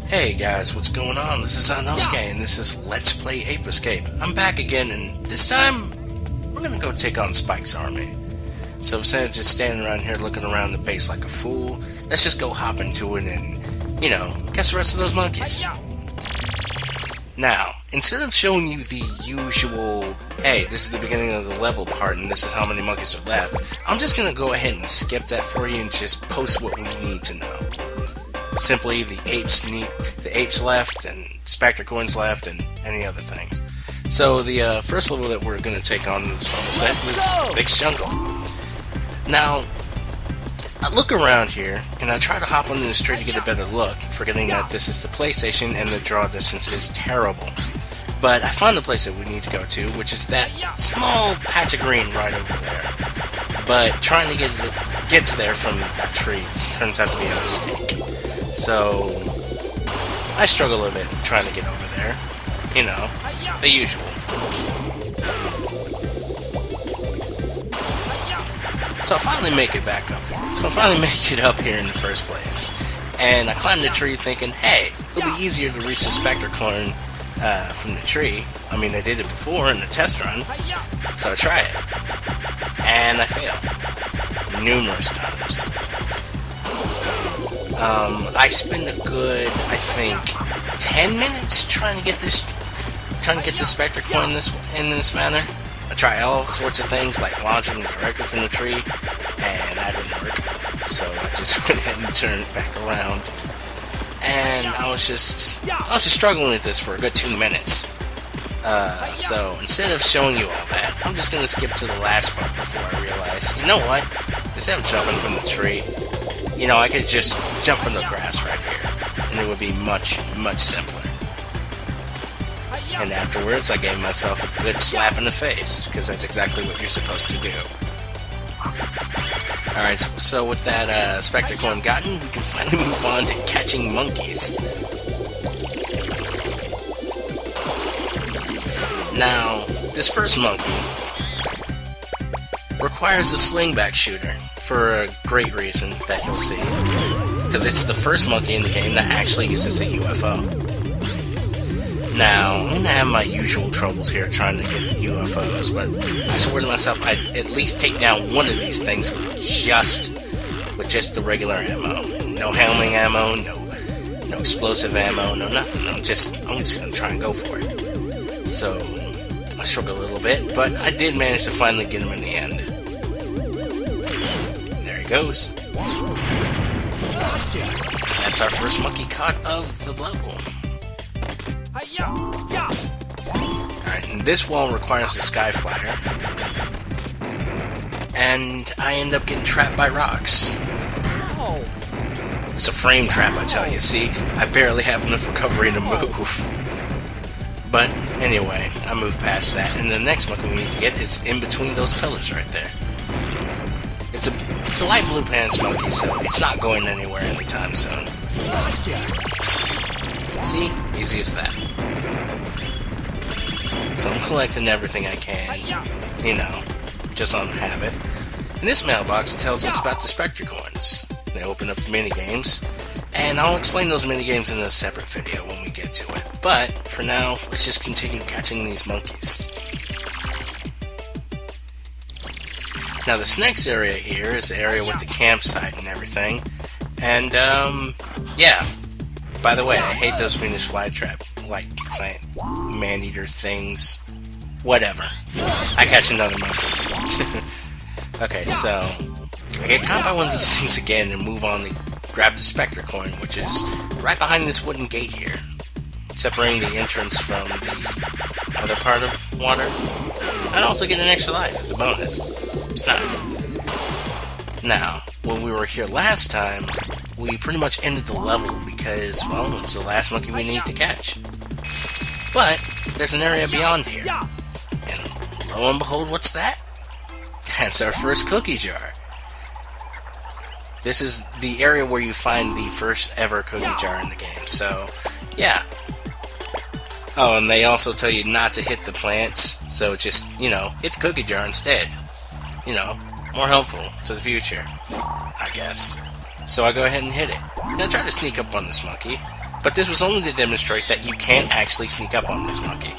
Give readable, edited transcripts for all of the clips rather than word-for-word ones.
Hey guys, what's going on? This is Anosuke, and this is Let's Play Ape Escape. I'm back again, and this time, we're gonna go take on Spike's army. So instead of just standing around here looking around the base like a fool, let's just go hop into it and, you know, catch the rest of those monkeys. Now, instead of showing you the usual, hey, this is the beginning of the level part and this is how many monkeys are left, I'm just gonna go ahead and skip that for you and just post what we need to know. Simply the apes left, and Spectre coins left, and any other things. So the first level that we're going to take on in this level set was Vic's Jungle. Now, I look around here, and I try to hop on this tree to get a better look, forgetting that this is the PlayStation and the draw distance is terrible. But I found the place that we need to go to, which is that small patch of green right over there. But trying to get to there from that tree turns out to be a mistake. So, I struggle a little bit trying to get over there. You know, the usual. So I finally make it back up here. So I finally make it up here in the first place. And I climb the tree thinking, hey, it'll be easier to reach the Spectre coin from the tree. I mean, I did it before in the test run. So I try it. And I fail. Numerous times. I spend a good, I think, 10 minutes trying to get this Spectre coin in this manner. I try all sorts of things, like launching it directly from the tree, and that didn't work. So I just went ahead and turned it back around, and I was just struggling with this for a good 2 minutes. So instead of showing you all that, I'm just gonna skip to the last part before I realized, you know what? Instead of jumping from the tree, you know, I could just jump from the grass right here, and it would be much, much simpler. And afterwards, I gave myself a good slap in the face, because that's exactly what you're supposed to do. Alright, so with that Spectre coin gotten, we can finally move on to catching monkeys. Now, this first monkey requires a slingback shooter, for a great reason that you'll see. Because it's the first monkey in the game that actually uses a UFO. Now, I'm gonna have my usual troubles here trying to get the UFOs, but I swore to myself I'd at least take down one of these things with just the regular ammo. No helming ammo, no explosive ammo, no nothing. I'm just gonna try and go for it. So, I struggled a little bit, but I did manage to finally get him in the end. There he goes. That's our first monkey caught of the level. Alright, and this wall requires a sky flyer. And I end up getting trapped by rocks. It's a frame trap, I tell you. See, I barely have enough recovery to move. But anyway, I move past that, and the next monkey we need to get is in between those pillars right there. It's a light blue pants monkey, so it's not going anywhere anytime soon. See? Easy as that. So I'm collecting everything I can, you know, just on habit. And this mailbox tells us about the Spectre coins. They open up the minigames, and I'll explain those minigames in a separate video when we get to it. But, for now, let's just continue catching these monkeys. Now, this next area here is the area with the campsite and everything. And, yeah. By the way, I hate those Venus flytrap, like, man-eater things. Whatever. I catch another monkey. Okay, so, I get caught by one of these things again and move on to grab the Spectre coin, which is right behind this wooden gate here, separating the entrance from the other part of water. I'd also get an extra life as a bonus. It's nice. Now, when we were here last time, we pretty much ended the level because, well, it was the last monkey we needed to catch. But, there's an area beyond here. And lo and behold, what's that? That's our first cookie jar. This is the area where you find the first ever cookie jar in the game, so, yeah. Oh, and they also tell you not to hit the plants, so just, you know, hit the cookie jar instead. You know, more helpful to the future, I guess. So I go ahead and hit it. And I try to sneak up on this monkey, But this was only to demonstrate that you can't actually sneak up on this monkey.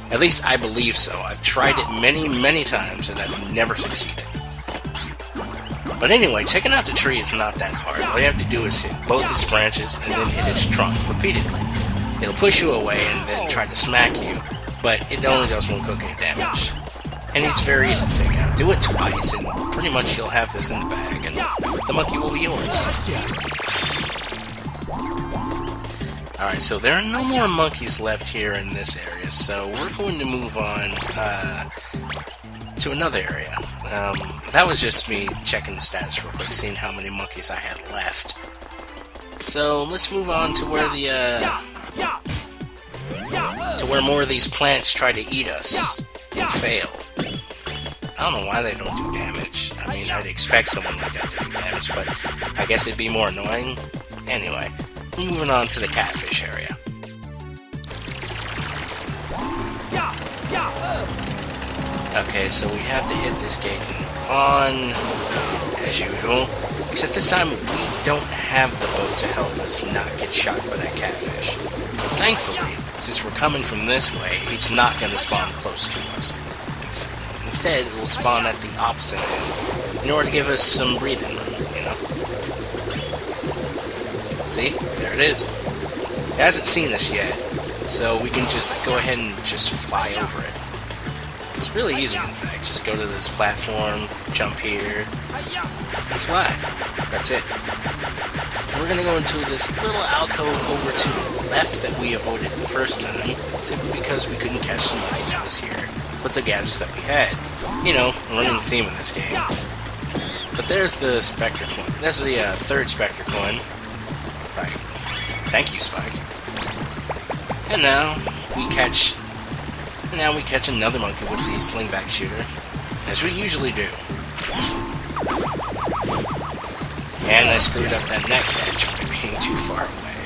At least I believe so. I've tried it many, many times and I've never succeeded. But anyway, taking out the tree is not that hard. All you have to do is hit both its branches and then hit its trunk repeatedly. It'll push you away and then try to smack you, but it only does 1 cookie damage. And it's very easy to take out. Do it twice and pretty much you'll have this in the bag and the monkey will be yours. Alright, so there are no more monkeys left here in this area, so we're going to move on to another area. That was just me checking the stats real quick, seeing how many monkeys I had left. So let's move on to where where more of these plants try to eat us and fail. I don't know why they don't do damage. I mean, I'd expect someone like that to do damage, but I guess it'd be more annoying. Anyway, moving on to the catfish area. Okay, so we have to hit this gate and move on, as usual. Except this time, we don't have the boat to help us not get shot by that catfish. But thankfully, since we're coming from this way, it's not going to spawn close to us. Instead, it will spawn at the opposite end, in order to give us some breathing room, you know? See? There it is. It hasn't seen us yet, so we can just go ahead and just fly over it. It's really easy, in fact. Just go to this platform, jump here, and fly. That's it. We're going to go into this little alcove over to the left that we avoided the first time, simply because we couldn't catch the monkey that was here with the gadgets that we had. You know, running the theme of this game. But there's the Spectre coin. There's the third Spectre coin. Thank you, Spike. And now we catch another monkey with the slingback shooter, as we usually do. And I screwed up that net catch by being too far away.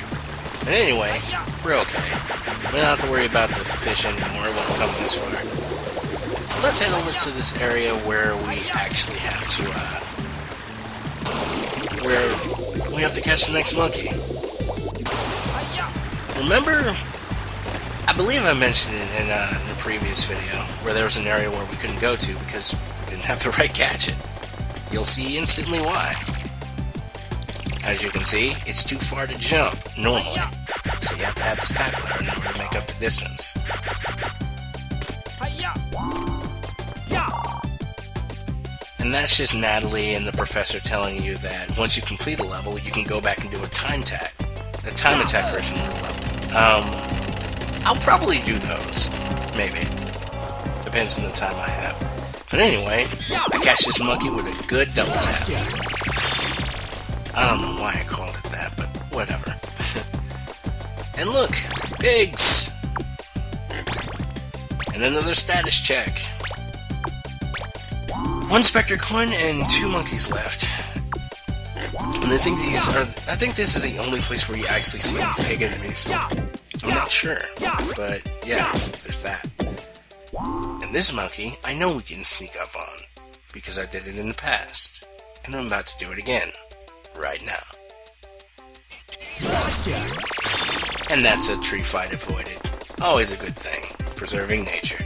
But anyway, we're okay. We don't have to worry about the fish anymore. It won't come this far. So let's head over to this area where we actually have to catch the next monkey. Remember, I believe I mentioned it in a previous video, where there was an area where we couldn't go to because we didn't have the right gadget. You'll see instantly why. As you can see, it's too far to jump, normally, so you have to have the sky flyer in order to make up the distance. And that's just Natalie and the professor telling you that once you complete a level, you can go back and do a time attack version of the level. I'll probably do those, maybe. Depends on the time I have. But anyway, I catch this monkey with a good double tap. I don't know why I called it that, but whatever. And look, pigs! And another status check. 1 Spectre coin and 2 monkeys left. And I think this is the only place where you actually see these pig enemies. I'm not sure, but yeah, there's that. And this monkey, I know we can sneak up on, because I did it in the past. And I'm about to do it again, right now. And that's a tree fight avoided. Always a good thing, preserving nature.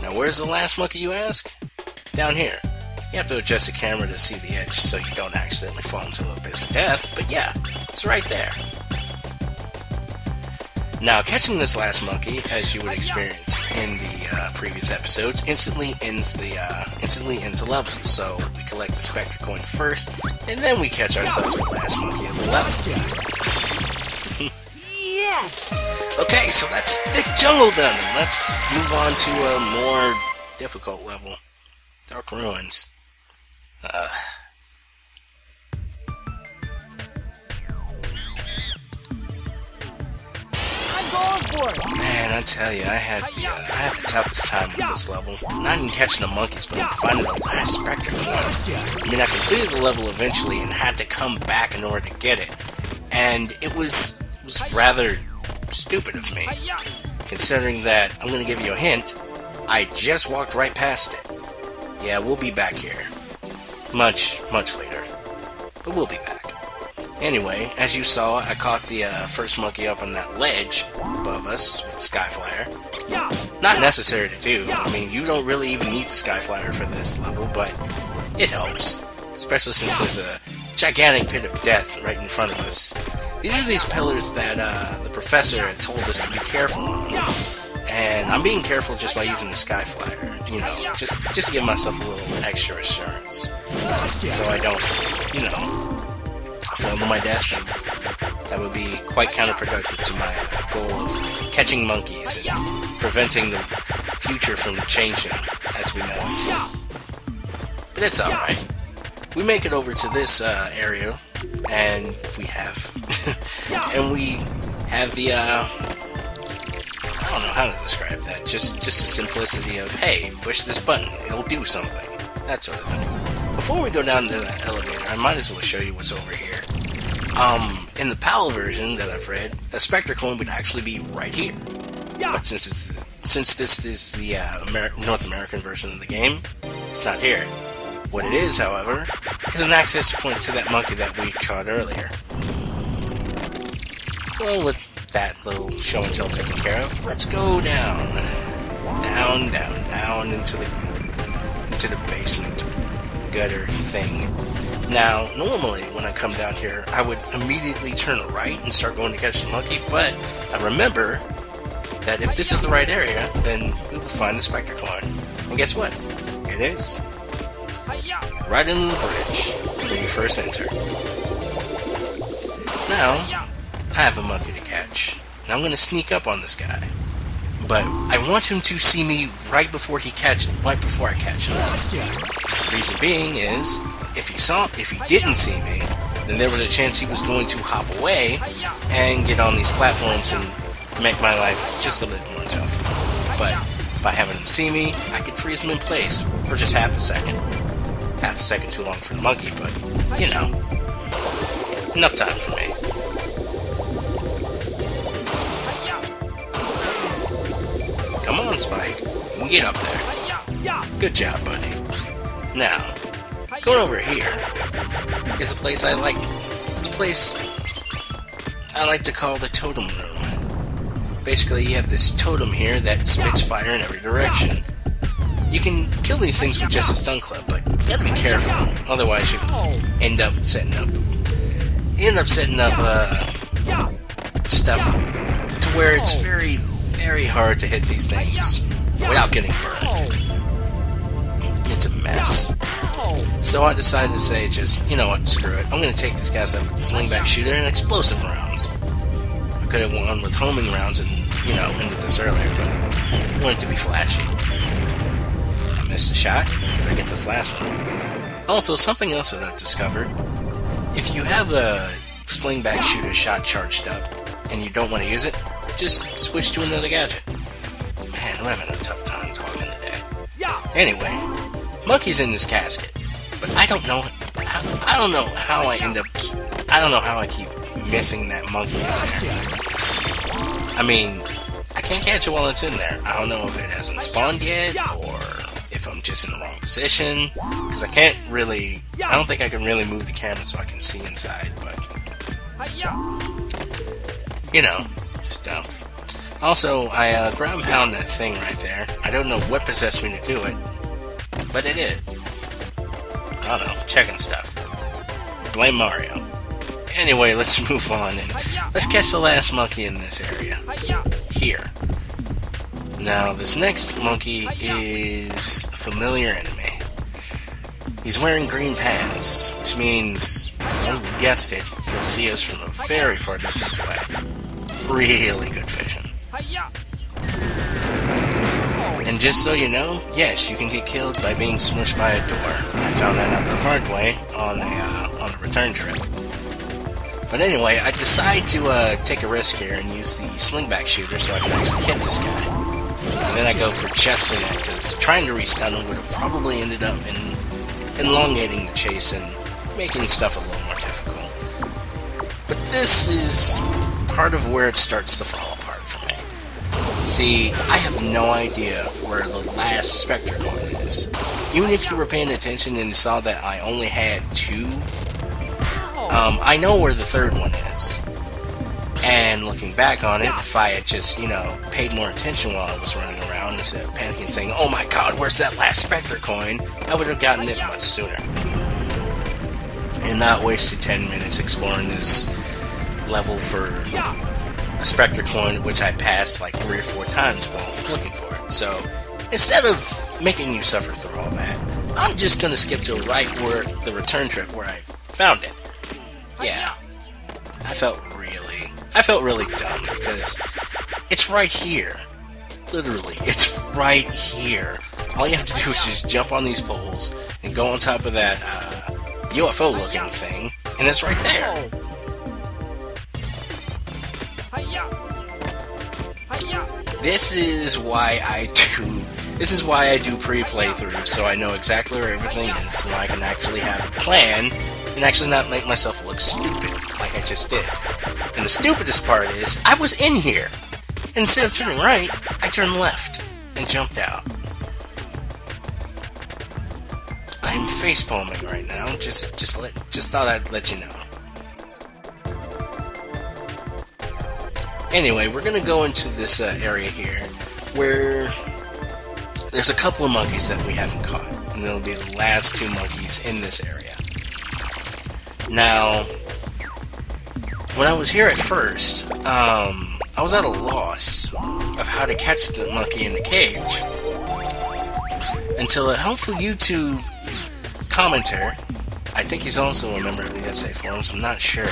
Now where's the last monkey, you ask? Down here. You have to adjust the camera to see the edge so you don't accidentally fall into the abyss of death, but yeah, it's right there. Now, catching this last monkey, as you would experience in the previous episodes, instantly ends the level. So we collect the Spectre coin first, and then we catch ourselves the last monkey of the level. Yes! Okay, so that's Thick Jungle done. Let's move on to a more difficult level. Dark Ruins. Man, I tell you, I had the toughest time with this level. Not even catching the monkeys, but finding the last Spectre coin. I mean, I completed the level eventually and had to come back in order to get it. And it was rather stupid of me, considering that, I'm going to give you a hint, I just walked right past it. Yeah, we'll be back here. Much later. But we'll be back. Anyway, as you saw, I caught the first monkey up on that ledge above us with the Skyflyer. Not necessary to do. I mean, you don't really even need the Skyflyer for this level, but it helps. Especially since there's a gigantic pit of death right in front of us. These are these pillars that the professor had told us to be careful on. And I'm being careful just by using the Skyflyer. You know, just to give myself a little extra assurance. So I don't, you know, fall to my death. That would be quite counterproductive to my goal of catching monkeys and preventing the future from changing as we know it. But it's alright. We make it over to this area, and we have the I don't know how to describe that. Just the simplicity of, hey, push this button, it'll do something. That sort of thing. Before we go down to the elevator, I might as well show you what's over here. In the PAL version that I've read, a Spectre coin would actually be right here. But since this is the North American version of the game, it's not here. What it is, however, is an access point to that monkey that we caught earlier. Well, with that little show and tell taken care of, let's go down into the basement gutter thing. Now, normally when I come down here, I would immediately turn right and start going to catch the monkey, but I remember that if this is the right area, then we will find the Spectre coin. And guess what? It is. Right into the bridge when you first enter. Now, I have a monkey to catch. And I'm going to sneak up on this guy. But I want him to see me right before I catch him. Reason being is, if he didn't see me, then there was a chance he was going to hop away and get on these platforms and make my life just a little more tough. But by having him see me, I could freeze him in place for just half a second. Half a second too long for the monkey, but, you know, enough time for me. Come on, Spike. You can get up there. Good job, buddy. Now, going over here is a place I like. It's a place I like to call the totem room. Basically, you have this totem here that spits fire in every direction. You can kill these things with just a stun club, but you have to be careful. Otherwise, you end up setting up stuff to where it's very, very hard to hit these things without getting burned. It's a mess. So I decided to say, just, you know what, screw it. I'm going to take this guy up with slingback shooter and explosive rounds. I could have won with homing rounds and, you know, ended this earlier, but I wanted to be flashy. I missed a shot, but I get this last one. Also, something else that I've discovered. If you have a slingback shooter shot charged up and you don't want to use it, just switch to another gadget. Man, I'm having a tough time talking today. Anyway, monkey's in this casket, but I don't know how I keep missing that monkey in there. I mean, I can't catch it while it's in there. I don't know if it hasn't spawned yet, or if I'm just in the wrong position, because I don't think I can really move the camera so I can see inside, but, you know, stuff. Also, I ground pound that thing right there. I don't know what possessed me to do it, but it did. I don't know, checking stuff. Blame Mario. Anyway, let's move on and let's catch the last monkey in this area. Here. Now, this next monkey is a familiar enemy. He's wearing green pants, which means, well, you guessed it, he'll see us from a very far distance away. Really good vision. And just so you know, yes, you can get killed by being smushed by a door. I found that out the hard way on a return trip. But anyway, I decide to take a risk here and use the slingback shooter so I can actually hit this guy. And then I go for chesting it, because trying to restun him would have probably ended up in elongating the chase and making stuff a little more difficult. But this is part of where it starts to fall apart for me. See, I have no idea where the last Spectre coin is. Even if you were paying attention and saw that I only had 2, I know where the third one is. And looking back on it, if I had just, paid more attention while I was running around instead of panicking saying, oh my god, where's that last Spectre coin? I would have gotten it much sooner. And not wasted 10 minutes exploring this level for a Spectre coin, which I passed like 3 or 4 times while looking for it. So, instead of making you suffer through all that, I'm just gonna skip to right where the return trip where I found it. Yeah. I felt really dumb because it's right here. Literally, it's right here. All you have to do is just jump on these poles and go on top of that UFO looking thing, and it's right there. This is why I do pre-playthroughs, so I know exactly where everything is, so I can actually have a plan and actually not make myself look stupid like I just did. And the stupidest part is, I was in here. And instead of turning right, I turned left and jumped out. I'm facepalming right now. Just thought I'd let you know. Anyway, we're gonna go into this area here where there's a couple of monkeys that we haven't caught, and they'll be the last 2 monkeys in this area. Now, when I was here at first, I was at a loss of how to catch the monkey in the cage until a helpful YouTube commenter, I think he's also a member of the SA forums, I'm not sure,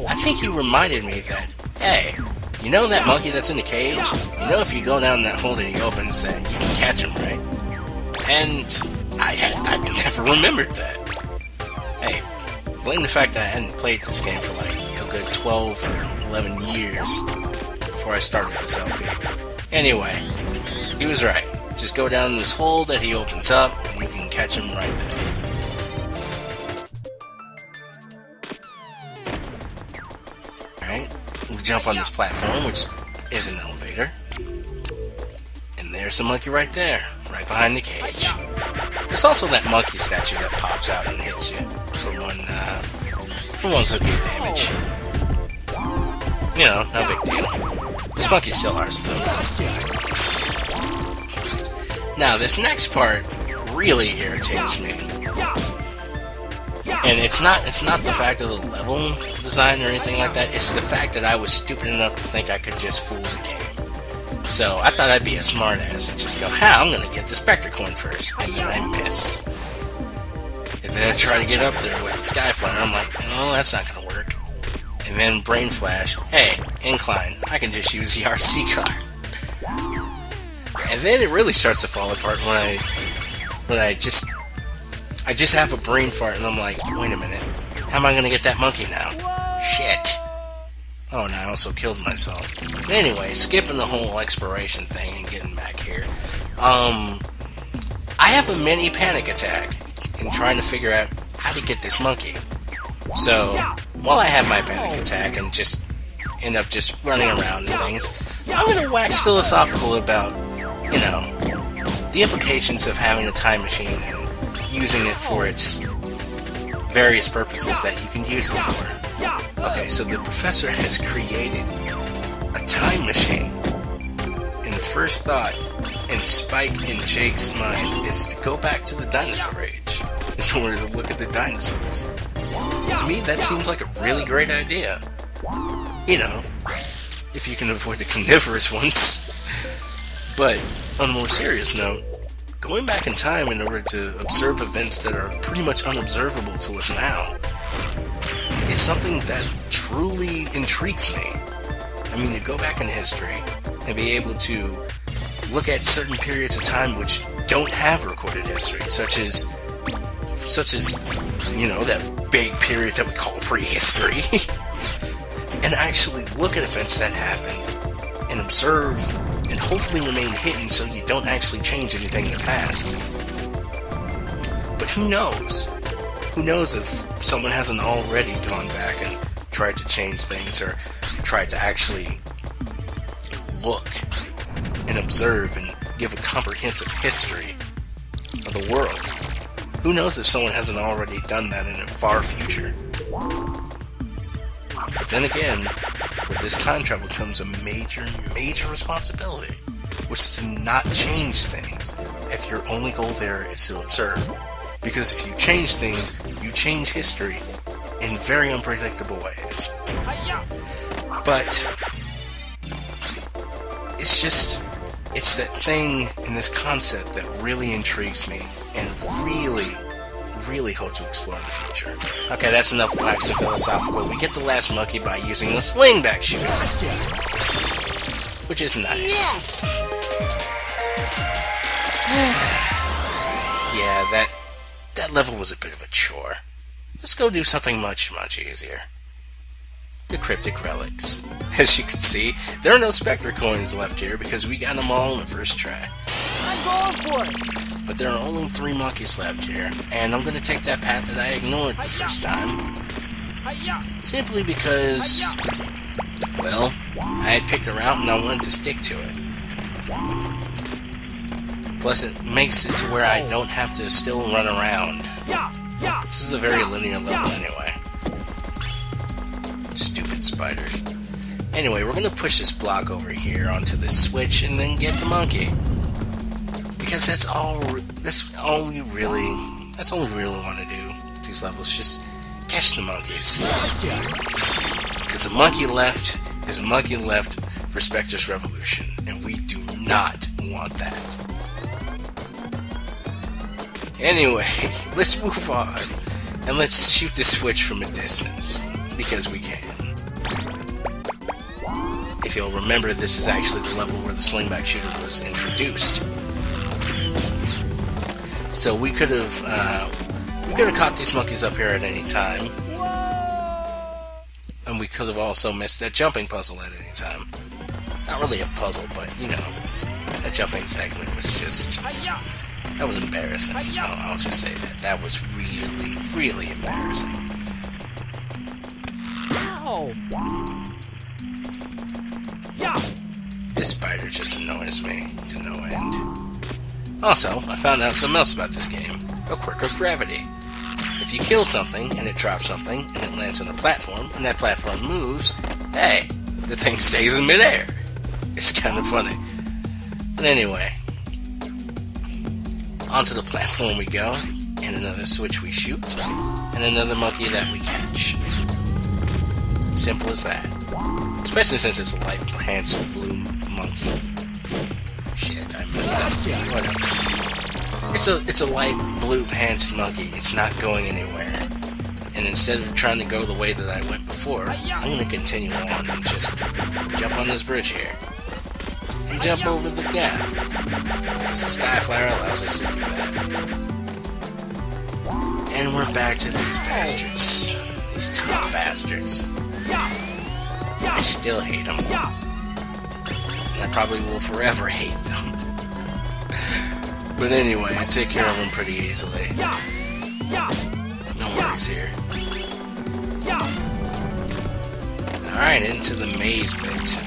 I think he reminded me that, hey, you know that monkey that's in the cage? You know if you go down that hole that he opens that you can catch him, right? And I never remembered that. Hey, blame the fact that I hadn't played this game for like a good 12 or 11 years before I started this LP. Anyway, he was right. Just go down this hole that he opens up and you can catch him right there. Alright, we jump on this platform, which is an elevator. And there's the monkey right there, right behind the cage. There's also that monkey statue that pops out and hits you for one cookie of damage. You know, no big deal. This monkey's still ours, though. Now, this next part really irritates me. And it's not the fact of the level design or anything like that, it's the fact that I was stupid enough to think I could just fool the game. So, I thought I'd be a smartass and just go, I'm gonna get the Spectre coin first, and then I miss. And then I try to get up there with the Skyflyer, I'm like, oh, that's not gonna work. And then Brain Flash, hey, incline, I can just use the RC car. And then it really starts to fall apart when I just have a brain fart and I'm like, wait a minute, how am I gonna get that monkey now? Shit. Oh, and I also killed myself. But anyway, skipping the whole exploration thing and getting back here, I have a mini panic attack in trying to figure out how to get this monkey. So, while I have my panic attack and just end up just running around and things, I'm gonna wax philosophical about, you know, the implications of having a time machine and using it for its various purposes that you can use it for. Okay, so the professor has created a time machine, and the first thought in Spike and Jake's mind is to go back to the dinosaur age in order to look at the dinosaurs. To me, that seems like a really great idea. You know, if you can avoid the carnivorous ones. But, on a more serious note, going back in time in order to observe events that are pretty much unobservable to us now is something that truly intrigues me. I mean, to go back in history and be able to look at certain periods of time which don't have recorded history, such as you know, that big period that we call prehistory, and actually look at events that happened and observe and hopefully remain hidden so you don't actually change anything in the past. But who knows? Who knows if someone hasn't already gone back and tried to change things or tried to actually look and observe and give a comprehensive history of the world. Who knows if someone hasn't already done that in a far future? But then again, with this time travel comes a major, major responsibility, which is to not change things if your only goal there is to observe. Because if you change things, you change history in very unpredictable ways. But it's that thing in this concept that really intrigues me and really hope to explore in the future. Okay, that's enough waxing philosophical. We get the last monkey by using the slingback shooter, which is nice. Yeah, that level was a bit of a chore. Let's go do something much easier. The cryptic relics. As you can see, there are no Spectre coins left here because we got them all in the first try. I'm going for it! But there are only 3 monkeys left here, and I'm going to take that path that I ignored the first time. Simply because, well, I had picked a route and I wanted to stick to it. Plus it makes it to where I don't have to still run around. This is a very linear level anyway. Stupid spiders. Anyway, we're going to push this block over here onto the switch and then get the monkey. Because that's all we really want to do with these levels, just catch the monkeys. Because a monkey left is a monkey left for Spectre's Revolution, and we do not want that. Anyway, let's move on, and let's shoot the switch from a distance, because we can. If you'll remember, this is actually the level where the slingback shooter was introduced. So we could have caught these monkeys up here at any time, and we could have also missed that jumping puzzle at any time. Not really a puzzle, but you know, that jumping segment was just, that was embarrassing. I'll just say that was really embarrassing. This spider just annoys me to no end. Also, I found out something else about this game. A quirk of gravity. If you kill something, and it drops something, and it lands on a platform, and that platform moves, hey, the thing stays in midair. It's kind of funny. But anyway, onto the platform we go, and another switch we shoot, and another monkey that we catch. Simple as that. Especially since it's a light pants blue monkey. Shit, I messed up. Whatever. It's a light blue pants monkey. It's not going anywhere. And instead of trying to go the way that I went before, I'm going to continue on and just jump on this bridge here. And jump over the gap. Because the Skyflyer allows us to do that. And we're back to these bastards. These top bastards. I still hate them. And I probably will forever hate them. But anyway, I take care of them pretty easily. No worries here. Alright, into the maze bit.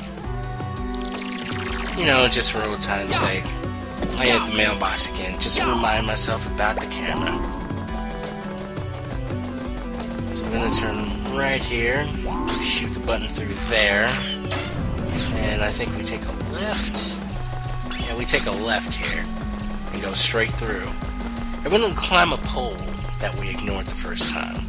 You know, just for old time's sake. I hit the mailbox again, just to remind myself about the camera. So I'm gonna turn right here, shoot the button through there, and I think we take a left. Yeah, we take a left here, and go straight through. I'm gonna climb a pole that we ignored the first time.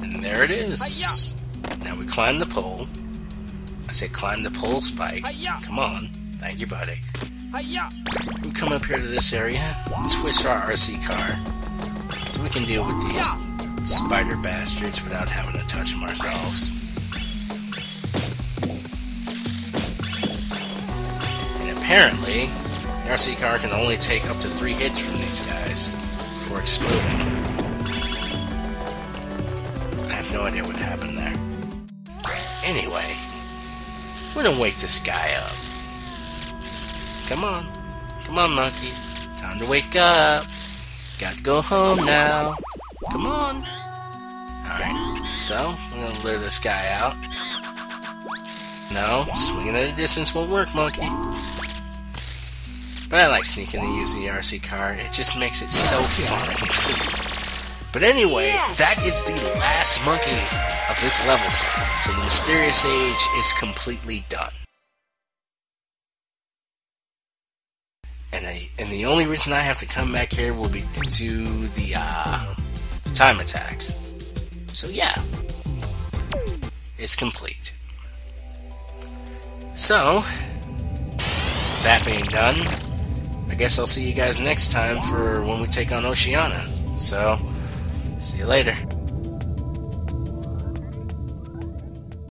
And there it is. Now we climb the pole. I say climb the pole, Spike. Come on. Thank you, buddy. We come up here to this area and switch our RC car so we can deal with these spider bastards without having to touch them ourselves. And apparently, the RC car can only take up to 3 hits from these guys before exploding. I have no idea what happened there. Anyway, we're gonna wake this guy up. Come on. Come on, monkey. Time to wake up. Got to go home now. Come on. Alright, so we're gonna lure this guy out. No, swinging at a distance won't work, monkey. But I like sneaking and using the RC car. It just makes it so fun. But anyway, that is the last monkey of this level set. So the Mysterious Age is completely done. And the only reason I have to come back here will be to the time attacks. So yeah, it's complete. So, that being done, I guess I'll see you guys next time for when we take on Oceana. So, see you later.